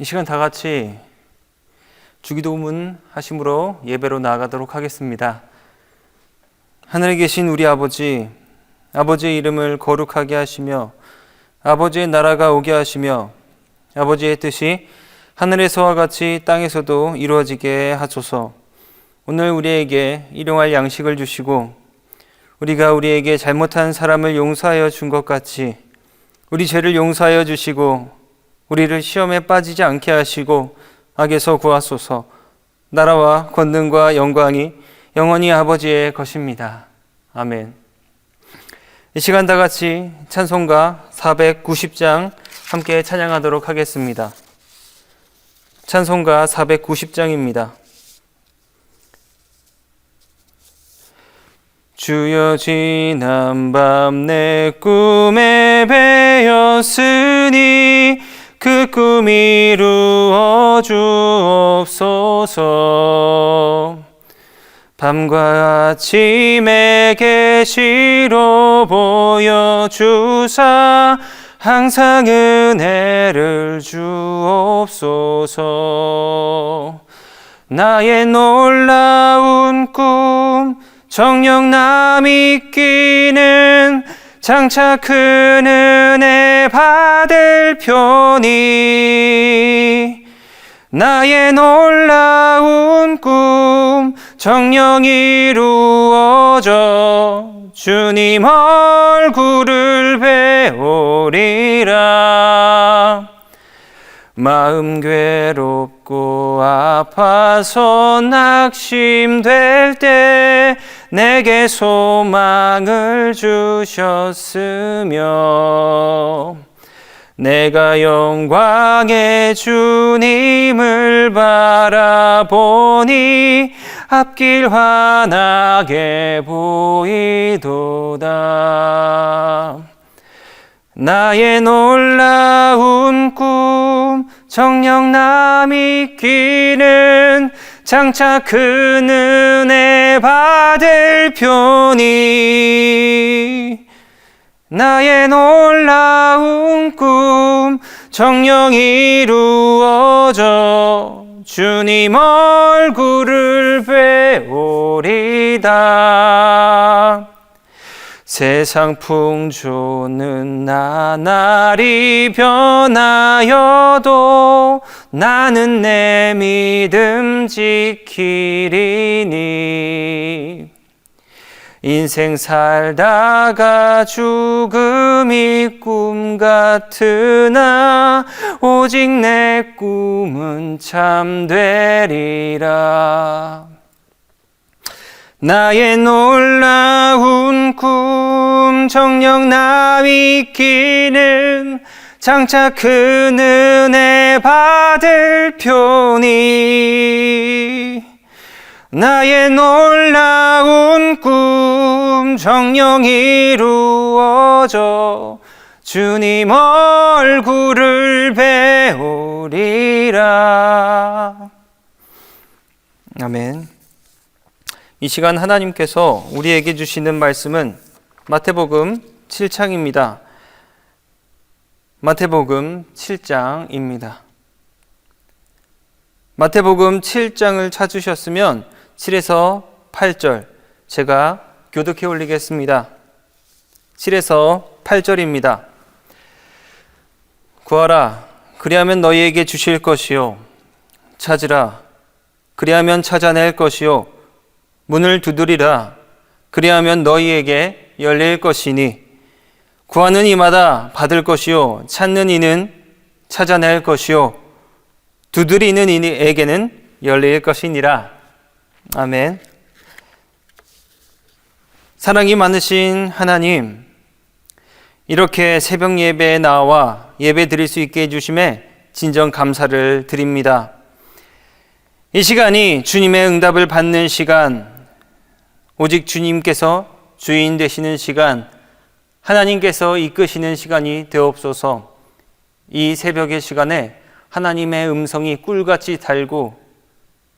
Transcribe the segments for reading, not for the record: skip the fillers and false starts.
이 시간 다 같이 주기도문 하심으로 예배로 나아가도록 하겠습니다. 하늘에 계신 우리 아버지, 아버지의 이름을 거룩하게 하시며 아버지의 나라가 오게 하시며 아버지의 뜻이 하늘에서와 같이 땅에서도 이루어지게 하소서. 오늘 우리에게 일용할 양식을 주시고 우리가 우리에게 잘못한 사람을 용서하여 준 것 같이 우리 죄를 용서하여 주시고 우리를 시험에 빠지지 않게 하시고 악에서 구하소서. 나라와 권능과 영광이 영원히 아버지의 것입니다. 아멘. 이 시간 다 같이 찬송가 490장 함께 찬양하도록 하겠습니다. 찬송가 490장입니다. 주여 지난 밤 내 꿈에 배었으니 그 꿈 이루어 주옵소서. 밤과 아침에 계시로 보여주사 항상 은혜를 주옵소서. 나의 놀라운 꿈 정녕 남이 끼는 장차 큰 은혜 받을 표니 나의 놀라운 꿈 정녕 이루어져 주님 얼굴을 배우리라. 마음 괴롭고 아파서 낙심될 때 내게 소망을 주셨으며 내가 영광의 주님을 바라보니 앞길 환하게 보이도다. 나의 놀라운 꿈 정녕 남이 끼는 장차 큰 은혜 받을 표니 나의 놀라운 꿈 정녕 이루어져 주님 얼굴을 배우리다. 세상 풍조는 나날이 변하여도 나는 내 믿음 지키리니 인생 살다가 죽음이 꿈 같으나 오직 내 꿈은 참되리라. 나의 놀라운 꿈 정녕 남이 끼는 장차 큰 은혜 받을 표니 나의 놀라운 꿈 정녕 이루어져 주님 얼굴을 배우리라. 아멘. 이 시간 하나님께서 우리에게 주시는 말씀은 마태복음 7장입니다. 마태복음 7장입니다. 마태복음 7장을 찾으셨으면 7에서 8절 제가 교독해 올리겠습니다. 7에서 8절입니다. 구하라, 그리하면 너희에게 주실 것이요. 찾으라, 그리하면 찾아낼 것이요. 문을 두드리라, 그리하면 너희에게 열릴 것이니 구하는 이마다 받을 것이요. 찾는 이는 찾아낼 것이요. 두드리는 이에게는 열릴 것이니라. 아멘. 사랑이 많으신 하나님, 이렇게 새벽 예배에 나와 예배 드릴 수 있게 해주심에 진정 감사를 드립니다. 이 시간이 주님의 응답을 받는 시간, 오직 주님께서 주인 되시는 시간, 하나님께서 이끄시는 시간이 되옵소서. 이 새벽의 시간에 하나님의 음성이 꿀같이 달고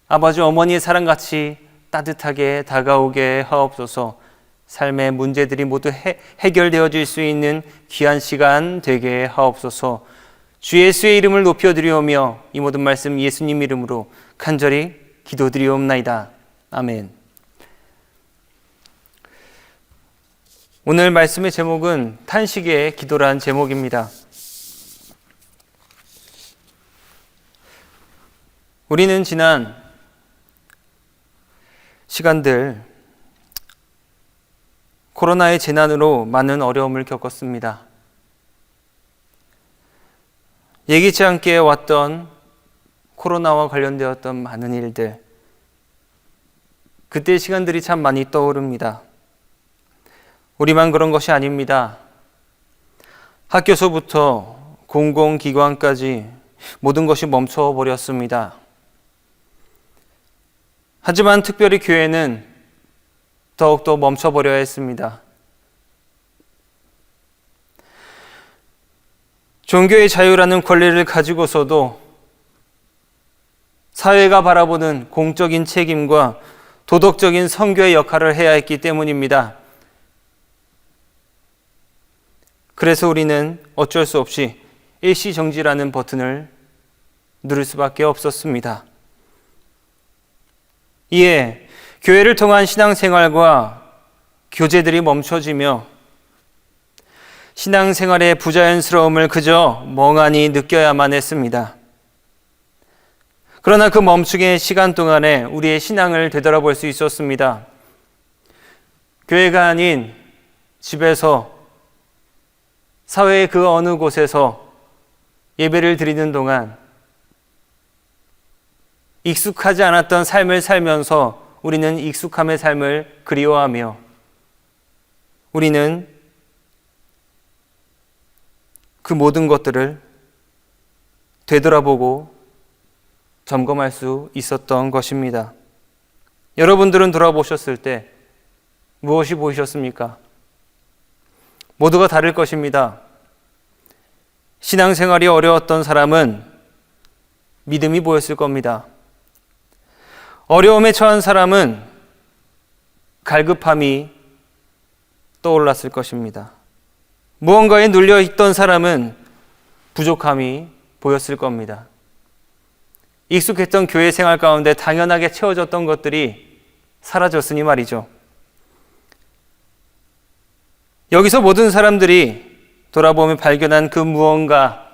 아버지 어머니의 사랑같이 따뜻하게 다가오게 하옵소서. 삶의 문제들이 모두 해결되어질 수 있는 귀한 시간 되게 하옵소서. 주 예수의 이름을 높여드리오며 이 모든 말씀 예수님 이름으로 간절히 기도드리옵나이다. 아멘. 오늘 말씀의 제목은 탄식의 기도란 제목입니다. 우리는 지난 시간들 코로나의 재난으로 많은 어려움을 겪었습니다. 예기치 않게 왔던 코로나와 관련되었던 많은 일들, 그때의 시간들이 참 많이 떠오릅니다. 우리만 그런 것이 아닙니다. 학교서부터 공공기관까지 모든 것이 멈춰버렸습니다. 하지만 특별히 교회는 더욱더 멈춰버려야 했습니다. 종교의 자유라는 권리를 가지고서도 사회가 바라보는 공적인 책임과 도덕적인 선교의 역할을 해야 했기 때문입니다. 그래서 우리는 어쩔 수 없이 일시정지라는 버튼을 누를 수밖에 없었습니다. 이에 교회를 통한 신앙생활과 교제들이 멈춰지며 신앙생활의 부자연스러움을 그저 멍하니 느껴야만 했습니다. 그러나 그 멈추기의 시간 동안에 우리의 신앙을 되돌아볼 수 있었습니다. 교회가 아닌 집에서, 사회의 그 어느 곳에서 예배를 드리는 동안 익숙하지 않았던 삶을 살면서 우리는 익숙함의 삶을 그리워하며 우리는 그 모든 것들을 되돌아보고 점검할 수 있었던 것입니다. 여러분들은 돌아보셨을 때 무엇이 보이셨습니까? 모두가 다를 것입니다. 신앙생활이 어려웠던 사람은 믿음이 보였을 겁니다. 어려움에 처한 사람은 갈급함이 떠올랐을 것입니다. 무언가에 눌려있던 사람은 부족함이 보였을 겁니다. 익숙했던 교회 생활 가운데 당연하게 채워졌던 것들이 사라졌으니 말이죠. 여기서 모든 사람들이 돌아보며 발견한 그 무언가,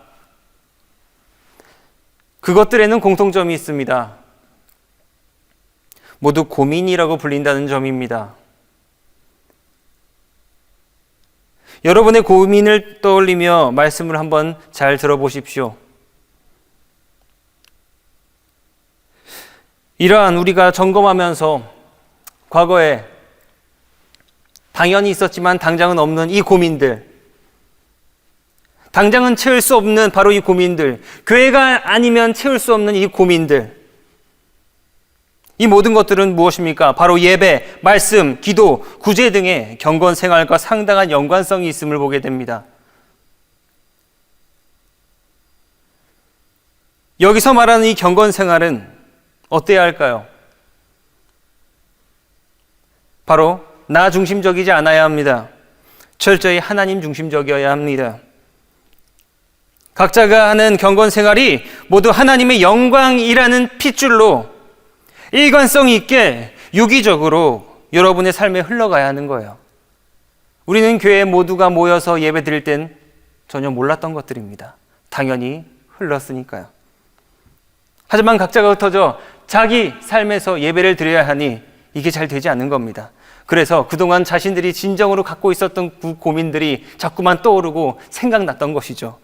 그것들에는 공통점이 있습니다. 모두 고민이라고 불린다는 점입니다. 여러분의 고민을 떠올리며 말씀을 한번 잘 들어보십시오. 이러한 우리가 점검하면서 과거에 당연히 있었지만 당장은 없는 이 고민들, 당장은 채울 수 없는 바로 이 고민들, 교회가 아니면 채울 수 없는 이 고민들, 이 모든 것들은 무엇입니까? 바로 예배, 말씀, 기도, 구제 등의 경건 생활과 상당한 연관성이 있음을 보게 됩니다. 여기서 말하는 이 경건 생활은 어때야 할까요? 바로 나 중심적이지 않아야 합니다. 철저히 하나님 중심적이어야 합니다. 각자가 하는 경건 생활이 모두 하나님의 영광이라는 핏줄로 일관성 있게 유기적으로 여러분의 삶에 흘러가야 하는 거예요. 우리는 교회 모두가 모여서 예배 드릴 땐 전혀 몰랐던 것들입니다. 당연히 흘렀으니까요. 하지만 각자가 흩어져 자기 삶에서 예배를 드려야 하니 이게 잘 되지 않는 겁니다. 그래서 그동안 자신들이 진정으로 갖고 있었던 그 고민들이 자꾸만 떠오르고 생각났던 것이죠.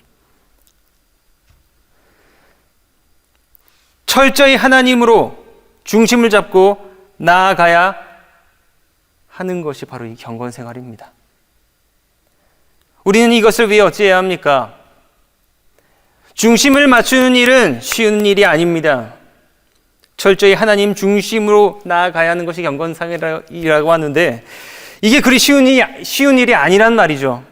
철저히 하나님으로 중심을 잡고 나아가야 하는 것이 바로 이 경건 생활입니다. 우리는 이것을 왜 어찌해야 합니까? 중심을 맞추는 일은 쉬운 일이 아닙니다. 철저히 하나님 중심으로 나아가야 하는 것이 경건 생활이라고 하는데 이게 그리 쉬운 일이 아니란 말이죠.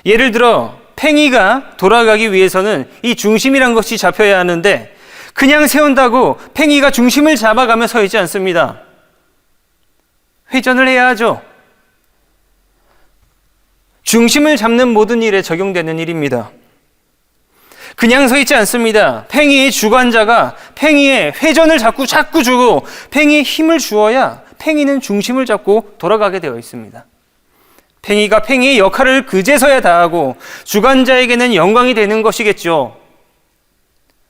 예를 들어 팽이가 돌아가기 위해서는 이 중심이란 것이 잡혀야 하는데 그냥 세운다고 팽이가 중심을 잡아가며 서 있지 않습니다. 회전을 해야 하죠. 중심을 잡는 모든 일에 적용되는 일입니다. 그냥 서 있지 않습니다. 팽이의 주관자가 팽이의 회전을 자꾸 주고 팽이에 힘을 주어야 팽이는 중심을 잡고 돌아가게 되어 있습니다. 팽이가 팽이의 역할을 그제서야 다하고 주관자에게는 영광이 되는 것이겠죠.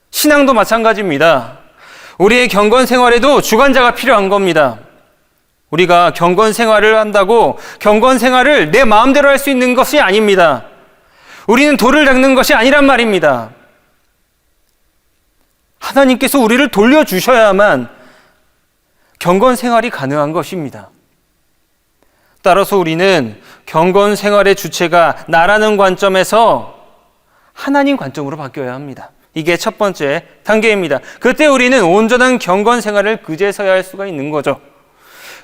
신앙도 마찬가지입니다. 우리의 경건 생활에도 주관자가 필요한 겁니다. 우리가 경건 생활을 한다고 경건 생활을 내 마음대로 할 수 있는 것이 아닙니다. 우리는 돌을 닦는 것이 아니란 말입니다. 하나님께서 우리를 돌려주셔야만 경건 생활이 가능한 것입니다. 따라서 우리는 경건 생활의 주체가 나라는 관점에서 하나님 관점으로 바뀌어야 합니다. 이게 첫 번째 단계입니다. 그때 우리는 온전한 경건 생활을 그제서야 할 수가 있는 거죠.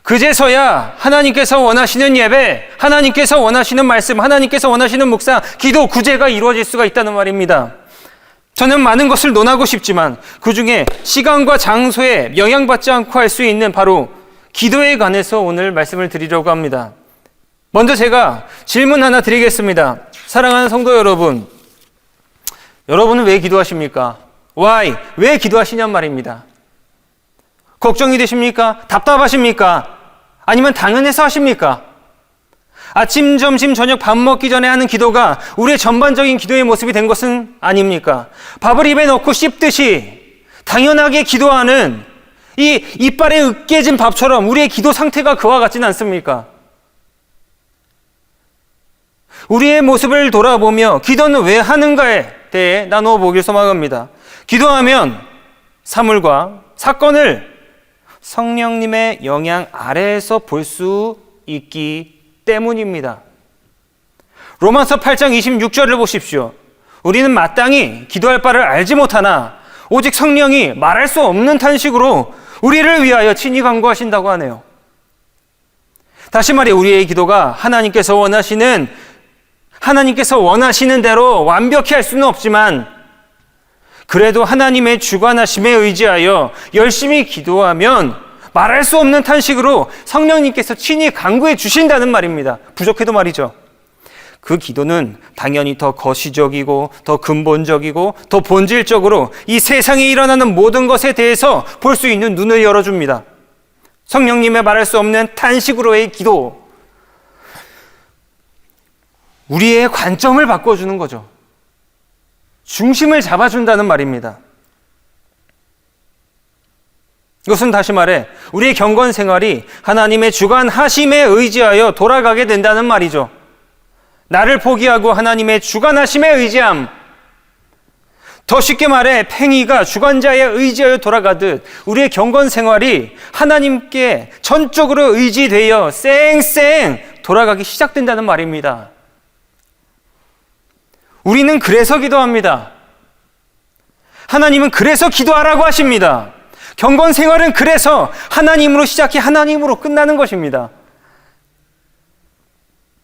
그제서야 하나님께서 원하시는 예배, 하나님께서 원하시는 말씀, 하나님께서 원하시는 묵상, 기도, 구제가 이루어질 수가 있다는 말입니다. 저는 많은 것을 논하고 싶지만 그중에 시간과 장소에 영향받지 않고 할 수 있는 바로 기도에 관해서 오늘 말씀을 드리려고 합니다. 먼저 제가 질문 하나 드리겠습니다. 사랑하는 성도 여러분, 여러분은 왜 기도하십니까? Why? 왜 기도하시냔 말입니다. 걱정이 되십니까? 답답하십니까? 아니면 당연해서 하십니까? 아침, 점심, 저녁 밥 먹기 전에 하는 기도가 우리의 전반적인 기도의 모습이 된 것은 아닙니까? 밥을 입에 넣고 씹듯이 당연하게 기도하는 이 이빨에 으깨진 밥처럼 우리의 기도 상태가 그와 같지는 않습니까? 우리의 모습을 돌아보며 기도는 왜 하는가에 대해 나누어 보길 소망합니다. 기도하면 사물과 사건을 성령님의 영향 아래에서 볼 수 있기 때문입니다. 로마서 8장 26절을 보십시오. 우리는 마땅히 기도할 바를 알지 못하나 오직 성령이 말할 수 없는 탄식으로 우리를 위하여 친히 간구하신다고 하네요. 다시 말해 우리의 기도가 하나님께서 원하시는 대로 완벽히 할 수는 없지만 그래도 하나님의 주관하심에 의지하여 열심히 기도하면 말할 수 없는 탄식으로 성령님께서 친히 간구해 주신다는 말입니다. 부족해도 말이죠. 그 기도는 당연히 더 거시적이고 더 근본적이고 더 본질적으로 이 세상에 일어나는 모든 것에 대해서 볼 수 있는 눈을 열어줍니다. 성령님의 말할 수 없는 탄식으로의 기도, 우리의 관점을 바꿔주는 거죠. 중심을 잡아준다는 말입니다. 이것은 다시 말해 우리의 경건 생활이 하나님의 주관하심에 의지하여 돌아가게 된다는 말이죠. 나를 포기하고 하나님의 주관하심에 의지함. 더 쉽게 말해 팽이가 주관자에 의지하여 돌아가듯 우리의 경건 생활이 하나님께 전적으로 의지되어 쌩쌩 돌아가기 시작된다는 말입니다. 우리는 그래서 기도합니다. 하나님은 그래서 기도하라고 하십니다. 경건 생활은 그래서 하나님으로 시작해 하나님으로 끝나는 것입니다.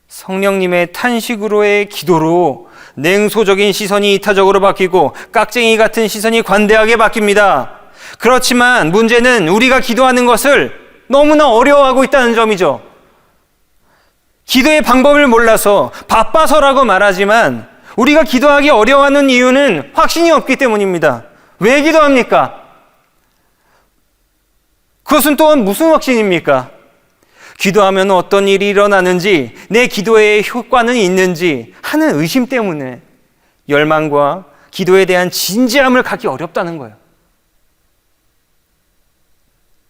성령님의 탄식으로의 기도로 냉소적인 시선이 이타적으로 바뀌고 깍쟁이 같은 시선이 관대하게 바뀝니다. 그렇지만 문제는 우리가 기도하는 것을 너무나 어려워하고 있다는 점이죠. 기도의 방법을 몰라서 바빠서라고 말하지만 우리가 기도하기 어려워하는 이유는 확신이 없기 때문입니다. 왜 기도합니까? 그것은 또한 무슨 확신입니까? 기도하면 어떤 일이 일어나는지, 내 기도에 효과는 있는지 하는 의심 때문에 열망과 기도에 대한 진지함을 갖기 어렵다는 거예요.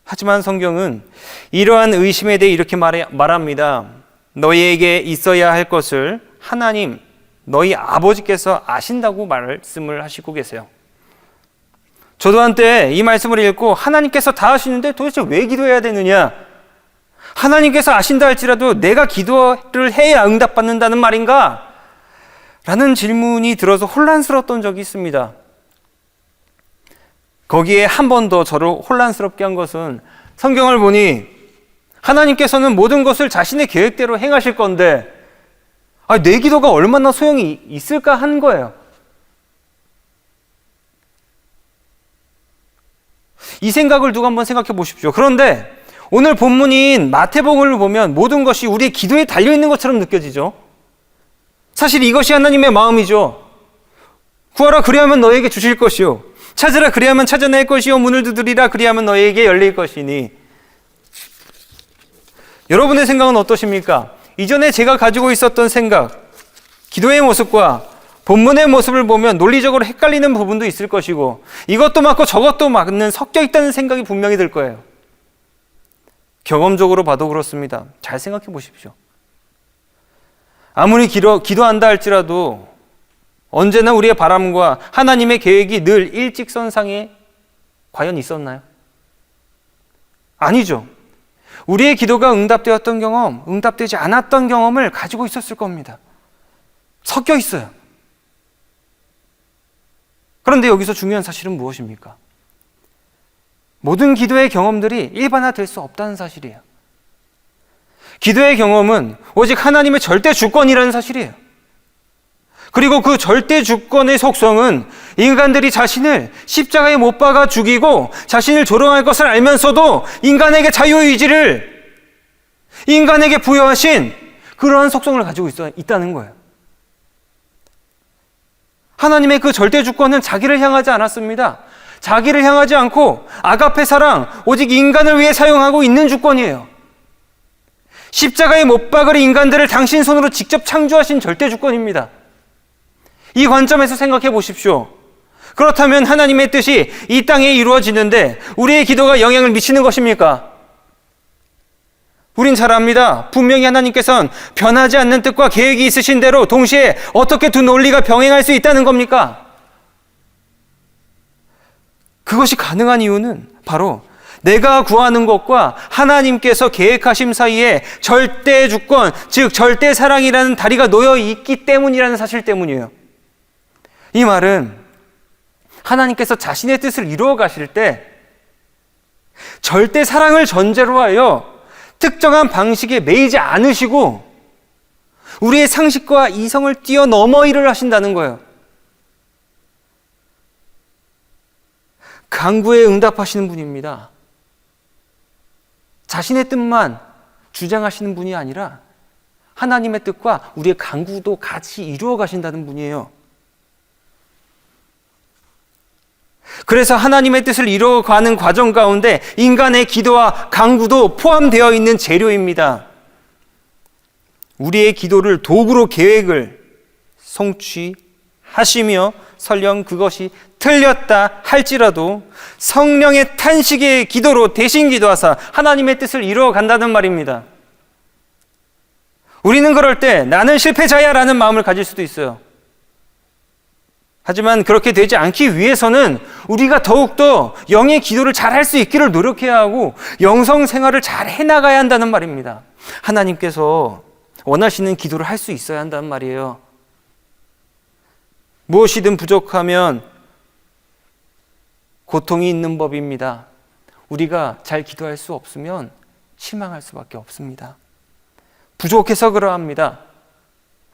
하지만 성경은 이러한 의심에 대해 이렇게 말합니다. 너희에게 있어야 할 것을 하나님, 너희 아버지께서 아신다고 말씀을 하시고 계세요. 저도 한때 이 말씀을 읽고 하나님께서 다 아시는데 도대체 왜 기도해야 되느냐? 하나님께서 아신다 할지라도 내가 기도를 해야 응답받는다는 말인가? 라는 질문이 들어서 혼란스러웠던 적이 있습니다. 거기에 한 번 더 저를 혼란스럽게 한 것은 성경을 보니 하나님께서는 모든 것을 자신의 계획대로 행하실 건데 내 기도가 얼마나 소용이 있을까 한 거예요. 이 생각을 두고 한번 생각해 보십시오. 그런데 오늘 본문인 마태복음을 보면 모든 것이 우리의 기도에 달려있는 것처럼 느껴지죠. 사실 이것이 하나님의 마음이죠. 구하라 그리하면 너에게 주실 것이요 찾으라 그리하면 찾아낼 것이요 문을 두드리라 그리하면 너에게 열릴 것이니. 여러분의 생각은 어떠십니까? 이전에 제가 가지고 있었던 생각, 기도의 모습과 본문의 모습을 보면 논리적으로 헷갈리는 부분도 있을 것이고 이것도 맞고 저것도 맞는 섞여 있다는 생각이 분명히 들 거예요. 경험적으로 봐도 그렇습니다. 잘 생각해 보십시오. 아무리 기도한다 할지라도 언제나 우리의 바람과 하나님의 계획이 늘 일직선상에 과연 있었나요? 아니죠. 우리의 기도가 응답되었던 경험, 응답되지 않았던 경험을 가지고 있었을 겁니다. 섞여 있어요. 그런데 여기서 중요한 사실은 무엇입니까? 모든 기도의 경험들이 일반화될 수 없다는 사실이에요. 기도의 경험은 오직 하나님의 절대 주권이라는 사실이에요. 그리고 그 절대 주권의 속성은 인간들이 자신을 십자가에 못 박아 죽이고 자신을 조롱할 것을 알면서도 인간에게 자유의지를 인간에게 부여하신 그러한 속성을 가지고 있다는 거예요. 하나님의 그 절대 주권은 자기를 향하지 않았습니다. 자기를 향하지 않고 아가페 사랑, 오직 인간을 위해 사용하고 있는 주권이에요. 십자가에 못 박을 인간들을 당신 손으로 직접 창조하신 절대 주권입니다. 이 관점에서 생각해 보십시오. 그렇다면 하나님의 뜻이 이 땅에 이루어지는데 우리의 기도가 영향을 미치는 것입니까? 우린 잘 압니다. 분명히 하나님께서는 변하지 않는 뜻과 계획이 있으신 대로 동시에 어떻게 두 논리가 병행할 수 있다는 겁니까? 그것이 가능한 이유는 바로 내가 구하는 것과 하나님께서 계획하심 사이에 절대 주권, 즉 절대 사랑이라는 다리가 놓여 있기 때문이라는 사실 때문이에요. 이 말은 하나님께서 자신의 뜻을 이루어 가실 때 절대 사랑을 전제로 하여 특정한 방식에 매이지 않으시고 우리의 상식과 이성을 뛰어넘어 일을 하신다는 거예요. 간구에 응답하시는 분입니다. 자신의 뜻만 주장하시는 분이 아니라 하나님의 뜻과 우리의 간구도 같이 이루어 가신다는 분이에요. 그래서 하나님의 뜻을 이루어가는 과정 가운데 인간의 기도와 간구도 포함되어 있는 재료입니다. 우리의 기도를 도구로 계획을 성취하시며 설령 그것이 틀렸다 할지라도 성령의 탄식의 기도로 대신 기도하사 하나님의 뜻을 이루어간다는 말입니다. 우리는 그럴 때 나는 실패자야 라는 마음을 가질 수도 있어요. 하지만 그렇게 되지 않기 위해서는 우리가 더욱더 영의 기도를 잘 할 수 있기를 노력해야 하고 영성 생활을 잘 해나가야 한다는 말입니다. 하나님께서 원하시는 기도를 할 수 있어야 한다는 말이에요. 무엇이든 부족하면 고통이 있는 법입니다. 우리가 잘 기도할 수 없으면 실망할 수밖에 없습니다. 부족해서 그러합니다.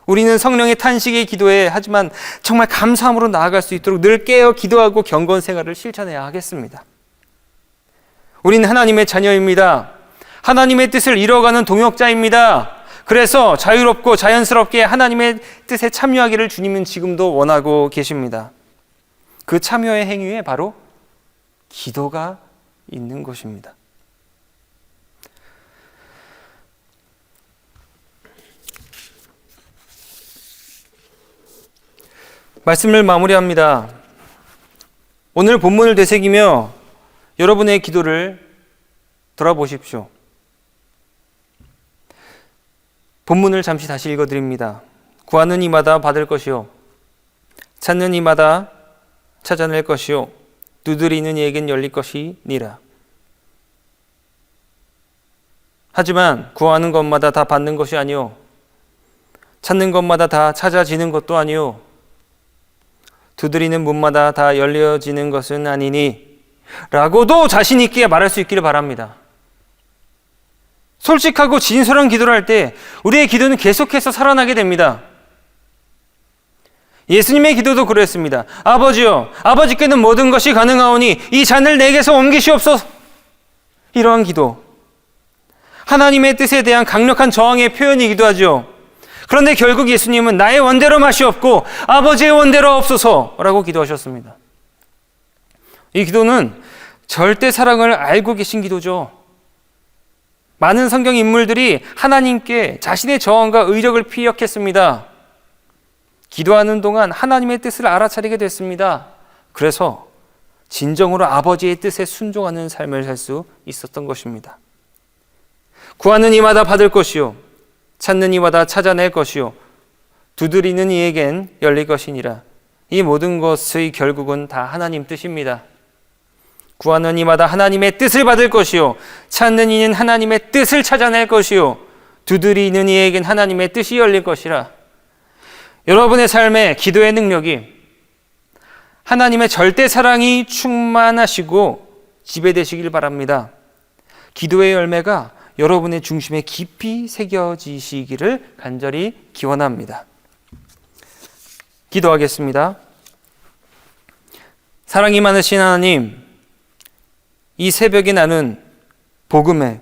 우리는 성령의 탄식의 기도에 하지만 정말 감사함으로 나아갈 수 있도록 늘 깨어 기도하고 경건 생활을 실천해야 하겠습니다. 우리는 하나님의 자녀입니다. 하나님의 뜻을 이뤄가는 동역자입니다. 그래서 자유롭고 자연스럽게 하나님의 뜻에 참여하기를 주님은 지금도 원하고 계십니다. 그 참여의 행위에 바로 기도가 있는 것입니다. 말씀을 마무리합니다. 오늘 본문을 되새기며 여러분의 기도를 돌아보십시오. 본문을 잠시 다시 읽어드립니다. 구하는 이마다 받을 것이요 찾는 이마다 찾아낼 것이요 두드리는 이에겐 열릴 것이니라. 하지만 구하는 것마다 다 받는 것이 아니요 찾는 것마다 다 찾아지는 것도 아니요 두드리는 문마다 다 열려지는 것은 아니니 라고도 자신 있게 말할 수 있기를 바랍니다. 솔직하고 진솔한 기도를 할 때 우리의 기도는 계속해서 살아나게 됩니다. 예수님의 기도도 그랬습니다. 아버지여, 아버지께는 모든 것이 가능하오니 이 잔을 내게서 옮기시옵소서. 이러한 기도, 하나님의 뜻에 대한 강력한 저항의 표현이기도 하죠. 그런데 결국 예수님은 나의 원대로 마시옵고 아버지의 원대로 없소서라고 기도하셨습니다. 이 기도는 절대 사랑을 알고 계신 기도죠. 많은 성경 인물들이 하나님께 자신의 저항과 의력을 피력했습니다. 기도하는 동안 하나님의 뜻을 알아차리게 됐습니다. 그래서 진정으로 아버지의 뜻에 순종하는 삶을 살 수 있었던 것입니다. 구하는 이마다 받을 것이요 찾는 이마다 찾아낼 것이요 두드리는 이에겐 열릴 것이니라. 이 모든 것의 결국은 다 하나님 뜻입니다. 구하는 이마다 하나님의 뜻을 받을 것이요 찾는 이는 하나님의 뜻을 찾아낼 것이요 두드리는 이에겐 하나님의 뜻이 열릴 것이라. 여러분의 삶에 기도의 능력이 하나님의 절대 사랑이 충만하시고 지배되시길 바랍니다. 기도의 열매가 여러분의 중심에 깊이 새겨지시기를 간절히 기원합니다. 기도하겠습니다. 사랑이 많으신 하나님, 이 새벽에 나눈 복음에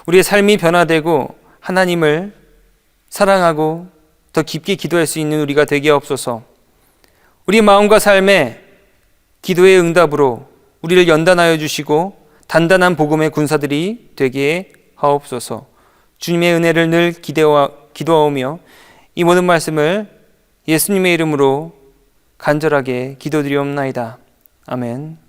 우리의 삶이 변화되고 하나님을 사랑하고 더 깊게 기도할 수 있는 우리가 되게 하옵소서. 우리 마음과 삶에 기도의 응답으로 우리를 연단하여 주시고 단단한 복음의 군사들이 되게 하옵소서. 주님의 은혜를 늘 기도하오며 이 모든 말씀을 예수님의 이름으로 간절하게 기도드리옵나이다. 아멘.